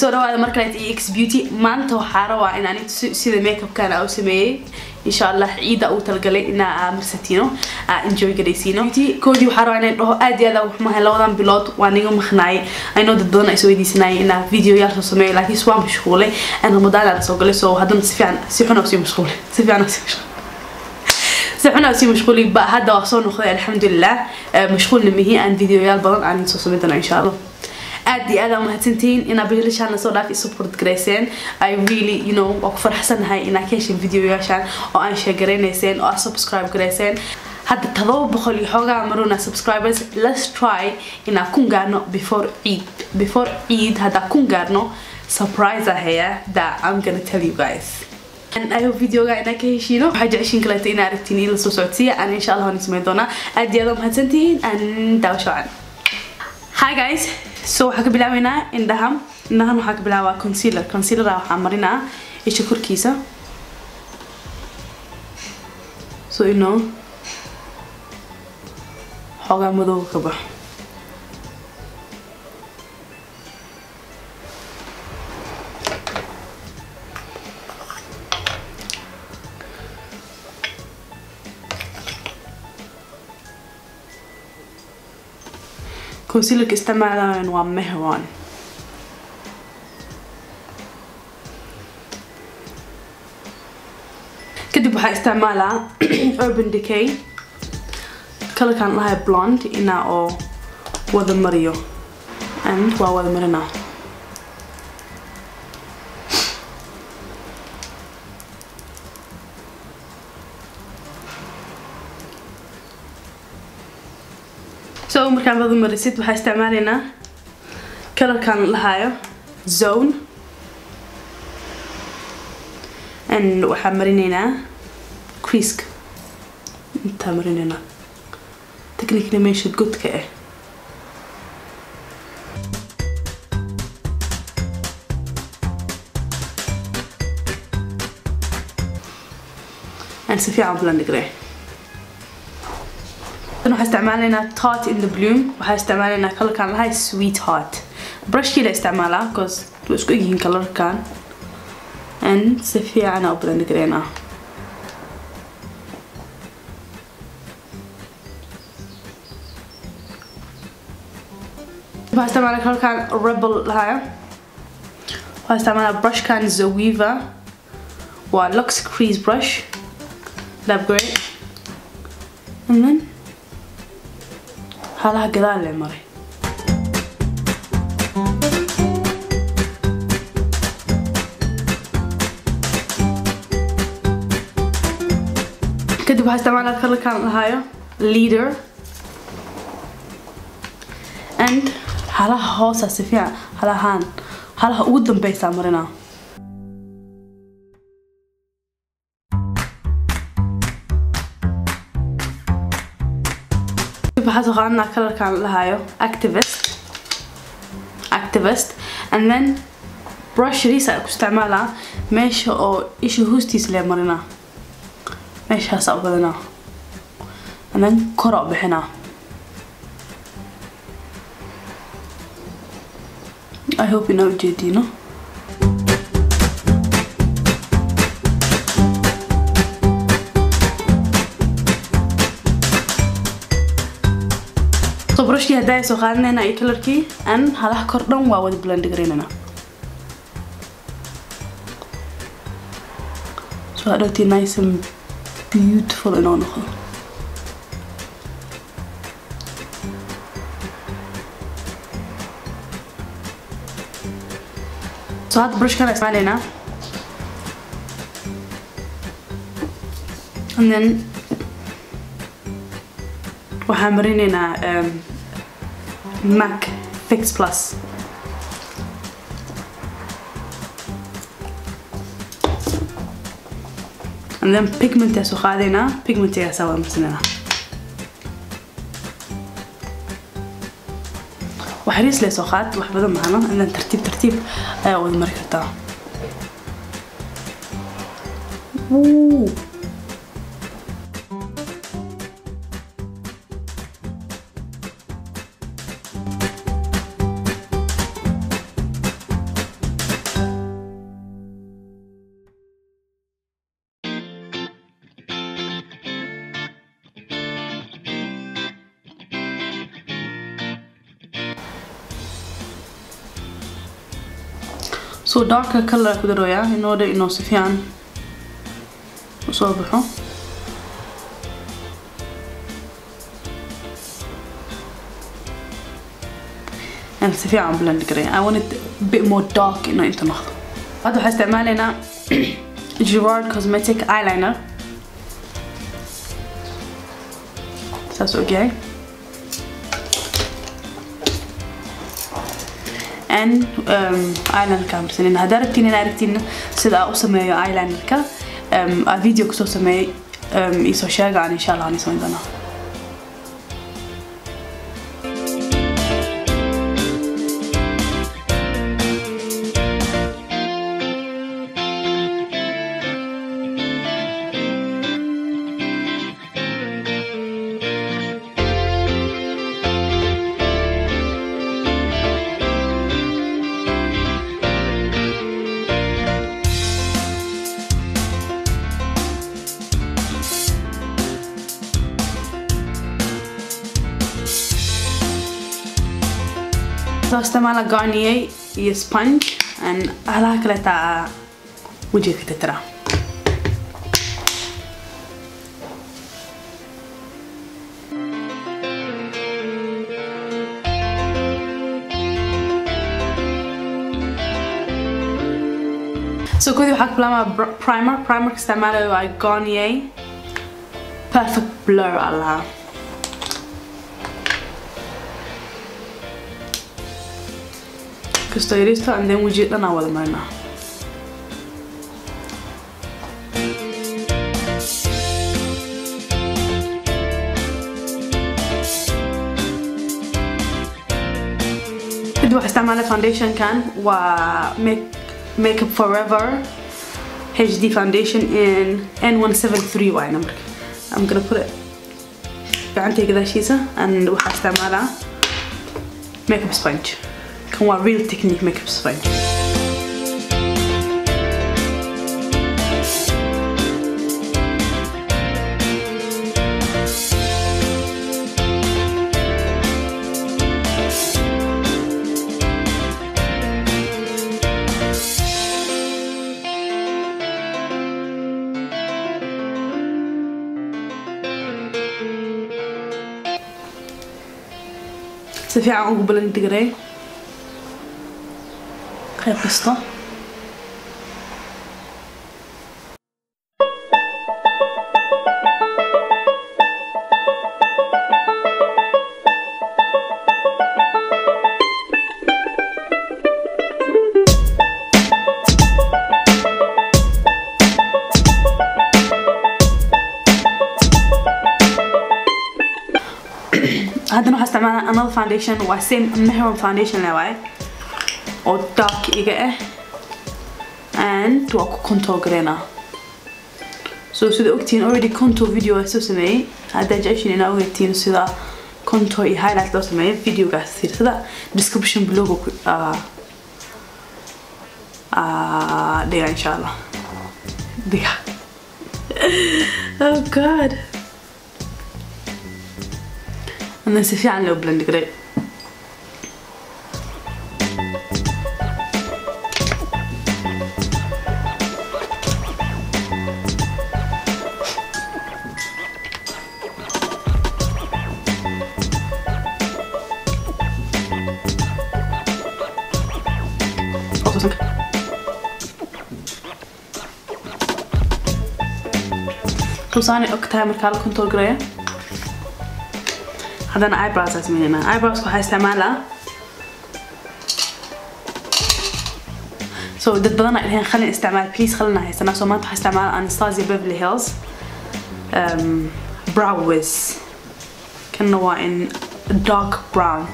kusoo dhawaada markale EX Beauty maanta waxaa rabaa in aan sida makeup kana oo sameeyay insha Allah ciida uu talgalay in aan marsatino enjoy gareysiino koodi waxaa rabaa inaan dhaho aad iyo aad wax ma helawadan bilood waan iga maqnaay I know dad badan ay soo weydiisanay in video yar soo sameeyo laakiin waa mashquulay aan Ramadan aan soo galay soo hadan si fiican oo si mashquulay si fiican سحنا أسي مشغولي بقى هذا وصلنا خذ الحمد لله مشغول نمهي عن فيديوهات بدن عن سوسمتنا إن شاء الله أدي أنا مهتنتين إن بيلش أنا صار في support جريسين I really you know أكفر حسن هاي إن أكيش الفيديو عشان أو أن شجرين يسين أو subscribe جريسين هذا التضوء بخلي حاجة عمرونا subscribers let's try إن أكون قارنو before Eid هذا أكون قارنو surprise هي that I'm gonna tell you guys. أنا أيوة فيديو قاعد نكهشينه حاجة عشان كلاتين عرفتيني للسوسوتية أنا إن شاء الله هنسمع دونا أدي أدم هتنتين أن داوشان. Hi guys so حكي بلاوينا إندهم وحكي بلاوا concealer راح عمرنا إيش كور كيسة so you know حاجة مدو كبر concealer كاستعماله نوع مهران كدب waxaa isticmaalaa Urban Decay color kan lahay blonde ina oo wada mariyo and waa wada marina so markaan wada marisid waxaa isticmaalina color kan lahayo Zone and waxaa marinayna crease inta marinayna technically meesha godka ah and si fiican blend garay waxaa isticmaalina Tarte in the Bloom waxaa isticmaalina color kan lahayo Sweetheart brush kila isticmaalaa because way isku yihiin color kan and si fiican oo blend gareyna waxaa isticmaalaa color kan Rebel lahayo waxaa isticmaalaa brush kan Zoeva waa Lux Crease brush that's great and then هلا قدال لي مري كدب هستعمل الكلر كان هايو Leader and هلا هوسا سفيع هلا قدام بيسا مرينا waxaa qaadana color kan lahayo Activist and then brush risa ku isticmaalaa meesha oo isha hoostiis la marina meeshaas oo badana and then kor oo bixina I hope you know jeedino brushkii haday soo qaadnayna ay colorkii an halaha kordhan waa wada blend gareynana so hadhowtii nice and beautiful inoo noqdo so hadda brushkan isticmaaleyna and then waxaan marinaynaa MAC Fix Plus and then pigment يا سخادينا pigment يا سوا مسننا وحريص لي سخات وحبذا معنا and then ترتيب أول مرة كرتها so darker color ku daroya in order inuu si fiican u soo baxo. and si fiican blend garay. I want it a bit more dark inuu inta noqdo. hadda waxaan isticmaalaynaa Gerard Cosmetic eyeliner. saas okay. and eyeliner ka marsanina hadda aragtiin sida u sameeyo eyeliner ka video ku soo sameeyay isoo sheegaan insha Allah aan soo indana. So استعمل Garnier iyo sponge and على كله تاع وجهك تترى. So كذي وحق بلما primer استعمله Garnier perfect blur على Questo è risto and then وجهي لنا أول مرة. بدي أستعمل foundation كان و Makeup Forever HD foundation in N173 واي number. I'm gonna put it بعندي كذا شيء and وحستعملها makeup sponge. كان real technique makeup sponge. سفيعة عقب الانتجري خير قصة. هذا نوع استعمال another foundation و same مهرم foundation لواي أو dark إيجا and وأكو contour grena. So سيدا أكتين already contour video أسو سمي هذا جايشين أنا أكتين سيدا contour highlight لو سمي فيديو كاستير سيدا description below ديها إن شاء الله ديها. Oh God. أنا نسيت عن لو بلند قريب. توصاني أكتر مركال كنتور قريب. هذا أنا eyebrows أسمينه eyebrows كوحي استعمالها. So دد بدنا الحين خلينا استعمال please خلينا هاي سنة ما تح استعمال أناستازيا بيفرلي هيلز brow wiz كأنه هو in dark brown.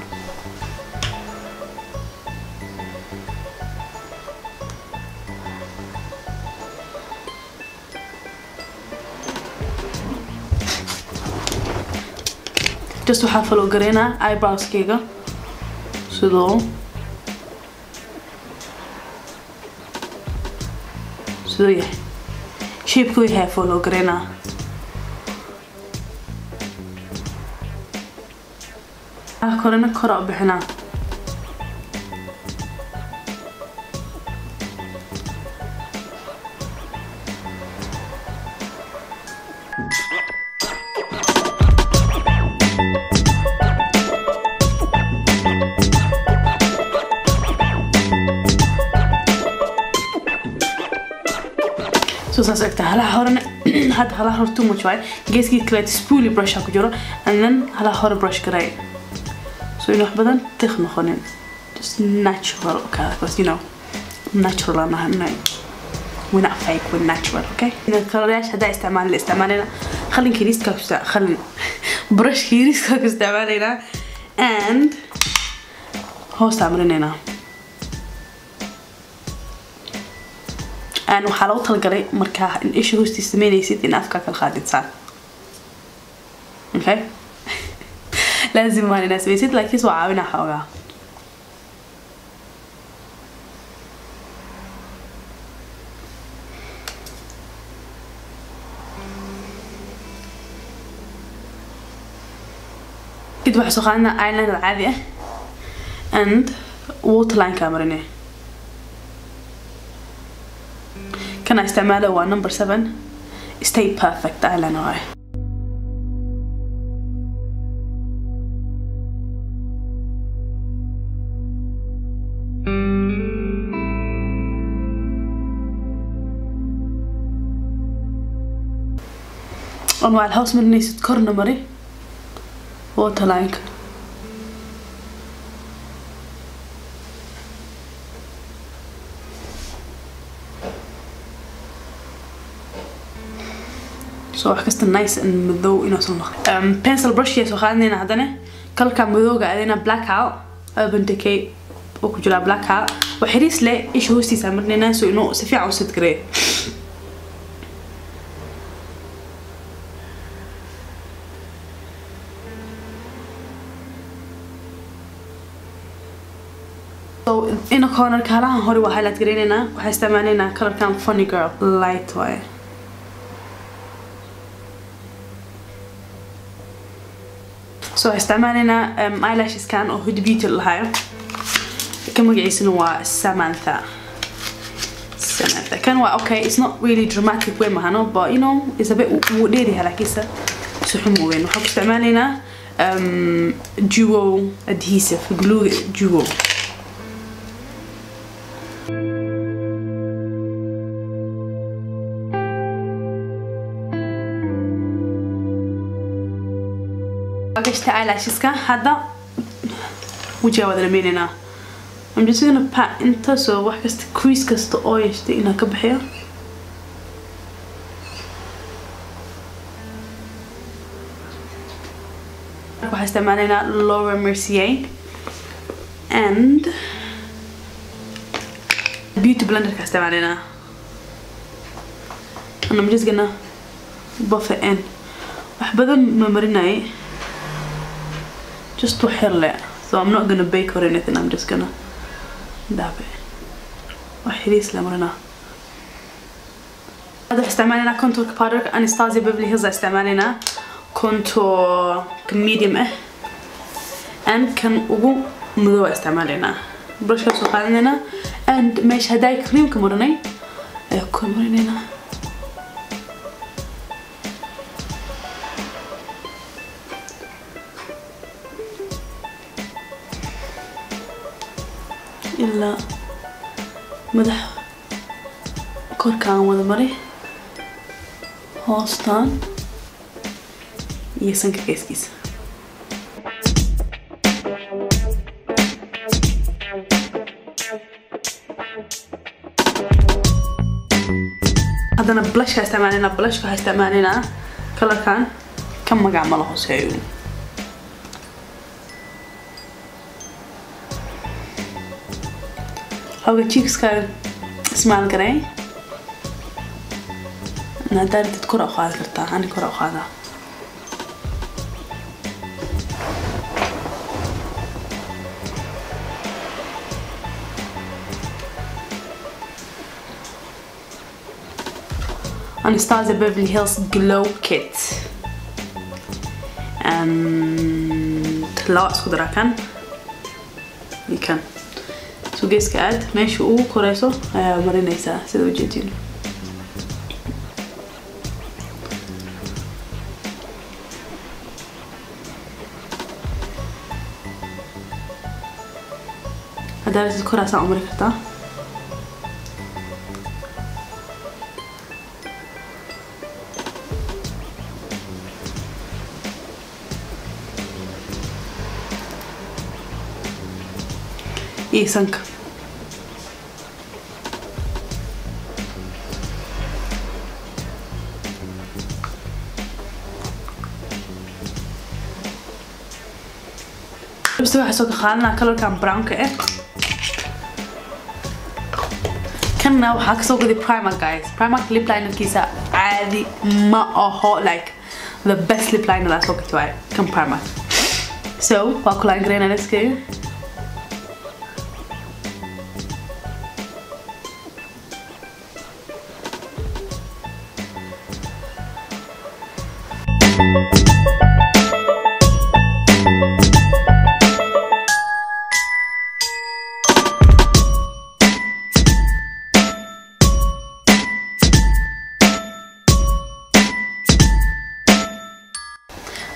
just waxaa follow gareynaa eyebrowskayga sidoo yahay shape-ku yahay follow gareynaa korena kora u bixinaa so saasagta hala horena had hala hor too much way geeski kale spoolie brush ku jiro and then hala hor brush garay so inuu wax badan tiq noqonin just natural okay because you know natural ana hanay we're not fake we're natural okay إذا كررياش هذا استعمالنا خلين كريسكا خلين brush كريسكا استعمالنا and هو استعملنا أنا وحلاوة القري مركاه إن إيش هو استثماني سيد إن أفكار الخادم صار okay لازم ما الناس بيصير لكن سو عاونا حوجا كده بحسوا خلنا ايلاينر عادي and waterline كامريني كان استعماله هو number 7 stay perfect ايلاينر هاي انواع الهوس من نيس كورنا مري waterline so wax nice and madow inoo soo noqdo pencil brush yes waxaanina hadana kalka madowga adina black out urban decay oo ku jira black out waxiriis leh ishu hoostiisa marnina so inuu si fiican u sid garay so in a corner kalahan hore waa highlight gareynayna waxa isticmaalayna colorkan funny girl light way so استعمالنا eyelashes كان أو hood beauty لهاي كم جايسنا هو Samantha كان هو okay it's not really dramatic وين ما هنو but you know it's a bit وديري هلا كيسة سحمو وين وحب استعمالنا duo adhesive glue duo قشت eyelashes كان هذا وجهه ودرميننا I'm just gonna pat into so واحد كست crease كست orange دي إنها كبحية واحد استعمالنا Laura Mercier and beauty blender كاستعمالنا and I'm just gonna buff it in وحبذا ممرناي just to hell it so I'm not gonna bake or anything I'm just gonna dab it وحريس لمرنا هذا استعمالنا كونتور powder Anastasia Beverly Hills استعمالنا كونتور medium and كان ugu مدو استعمالنا brush كسو قادنا and مش هداي كريم كمرناي كمرنانا إلا مدح كوركان وذا مري هوستان يسنك كيس هذا بلاش هستعملنا بلاش هستعملنا كلر كان كم مقع ماله سيو هذا تشيكس كان اسمع القراي أنا دارت تذكر أخوات كرتا أنا كرا أخواتها Anastasia Beverly Hills Glow Kit and لا أسكت راكن يكن سو جيس كاد ماشي او كوريسو مرينيسا سيدو جيتين هذا الكراسة عمري كرتا إيسانك بس waxaa soo qaadana colorkan brownka ah kana waxaa ka soo gaday primer guys primer lip liner kiisa caadi ma aha like the best lip liner la soo gatay kan primer so waa ku line green anaskay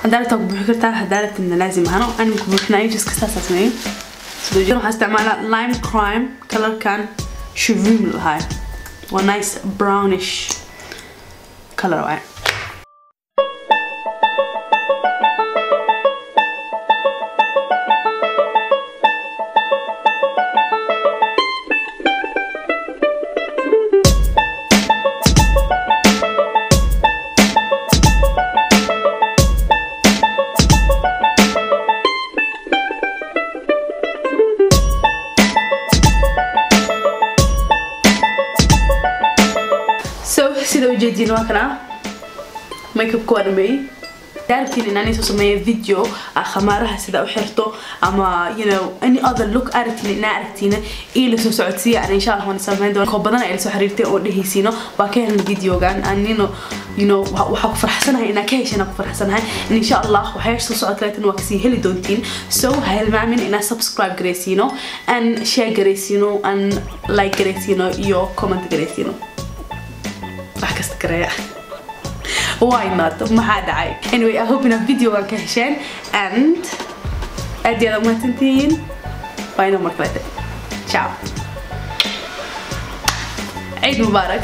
هدارت أقبل كرتها هدارت إن لازم هنا أنا ممكن نعيش كساسة اسمه سدوجين وهستعملها لايم كرايم كلر كان شوفيم هاي ونايس براونيش كلر واي sida u jeedin waa kana makeup ku armay daartiin inaan soo sameeyo video khamaaraha sida u xirto ama you know any other look aragtiin inaa aragtiin ila soo socodsiya aan insha Allah waan sameyn doonaa ko badan ay soo xiriirtay oo dhehaysiino waa ka helin videogan anino you know waxa ku farxsanahay inaa ka heshana ku farxsanahay insha Allah waxay soo socodlaytan waa kasi heli doontiin so hal maamin inaa subscribe gareysiino and share gareysiino and like gareysiino iyo comment gareysiino بحكست كريا why not ما حد عاي anyway I hope in a video كان كهشان and أدي على ما تنتين باي نمر ثلاثة ciao عيد مبارك